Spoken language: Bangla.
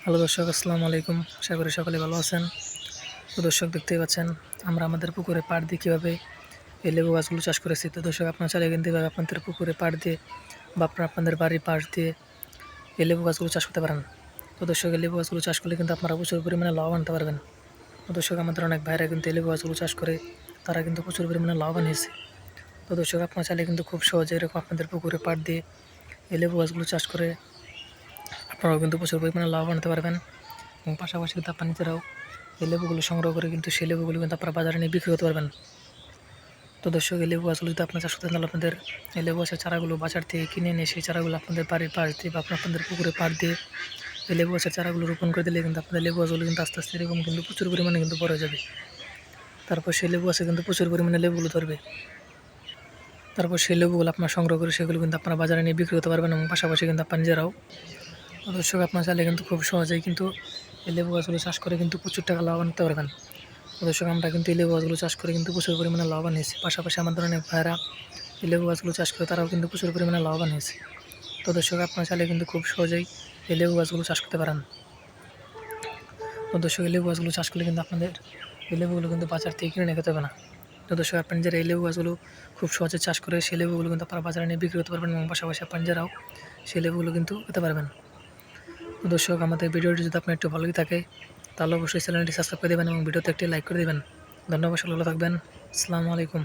হ্যালো দর্শক, আসসালামু আলাইকুম। আশা করি সকলে ভালো আছেন। তো দর্শক, দেখতেই পাচ্ছেন আমরা আমাদের পুকুরে পাড় দিয়ে কীভাবে এই লেবু গাছগুলো চাষ করেছি। তো দর্শক, আপনারা চাইলে কিন্তু এভাবে আপনাদের পুকুরে পাড় দিয়ে বা আপনাদের বাড়ির পাশ দিয়ে এই লেবু গাছগুলো চাষ করতে পারেন। তো দর্শক, এই লেবু গাছগুলো চাষ করলে কিন্তু আপনারা প্রচুর পরিমাণে লাভ আনতে পারবেন। তো দর্শক, আমাদের অনেক ভাইরা কিন্তু এই লেবু গাছগুলো চাষ করে তারা কিন্তু প্রচুর পরিমাণে লাভবান হয়েছে। তো দর্শক, আপনারা চাইলে কিন্তু খুব সহজে এরকম আপনাদের পুকুরে পাড় দিয়ে এই লেবু গাছগুলো চাষ করে আপনারাও কিন্তু প্রচুর পরিমাণে লাভ আনতে পারবেন। এবং পাশাপাশি কিন্তু আপনার নিজেরাও এই লেবুগুলো সংগ্রহ করে কিন্তু সেই লেবুগুলো কিন্তু আপনারা বাজারে নিয়ে বিক্রি করতে পারবেন। তো দর্শক, এই লেবু গাছগুলো যদি আপনার চাষ করতে চান, আপনাদের এই লেবু গাছের চারাগুলো বাজার থেকে কিনে নিয়ে সেই চারাগুলো আপনাদের বাড়ির পাশ দিয়ে বা আপনাদের পুকুরে পাড় দিয়ে এই লেবু গাছের চারাগুলো রোপণ করে দিলে কিন্তু আপনাদের লেবু গাছগুলো কিন্তু আস্তে আস্তে এরকম কিন্তু প্রচুর পরিমাণে কিন্তু বড় হয়ে যাবে। তারপর সেই লেবু গাছে কিন্তু প্রচুর পরিমাণে লেবুগুলো ধরবে। তারপর সেই লেবুগুলো আপনার সংগ্রহ করে সেগুলো কিন্তু আপনারা বাজারে নিয়ে বিক্রি করতে পারবেন এবং পাশাপাশি কিন্তু আপনার নিজেরাও। দর্শক, আপনার চাইলে কিন্তু খুব সহজেই কিন্তু এই লেবু গাছগুলো চাষ করে কিন্তু প্রচুর টাকা লাভবান হতে পারবেন। দর্শক, আমরা কিন্তু এই লেবু গাছগুলো চাষ করে কিন্তু প্রচুর পরিমাণে লাভবান হয়েছি। পাশাপাশি আমাদের অনেক ভাইয়েরা এই লেবু গাছগুলো চাষ করে তারাও কিন্তু প্রচুর পরিমাণে লাভবান হয়েছে। তো দর্শক, আপনার চাইলে কিন্তু খুব সহজেই এই লেবু গাছগুলো চাষ করতে পারেন। তো দর্শক, এই লেবু গাছগুলো চাষ করলে কিন্তু আপনাদের এই লেবুগুলো কিন্তু বাজার থেকে কিনে নিয়ে খেতে হবে না। তো দর্শক, আপনার নিজেরা এই লেবু গাছগুলো খুব সহজে চাষ করে সেই লেবুগুলো কিন্তু আপনারা বাজারে নিয়ে বিক্রি করতে পারবেন এবং পাশাপাশি আপনার নিজেরাও সেই লেবুগুলো কিন্তু খেতে পারবেন। তো দর্শক, আমাদের ভিডিওটি যদি আপনার একটু ভালোই থাকে তাহলে অবশ্যই চ্যানেলটি সাবস্ক্রাইব করে দেবেন এবং ভিডিওতে একটি লাইক করে দেবেন। ধন্যবাদ, ভালো থাকবেন। আসসালামু আলাইকুম।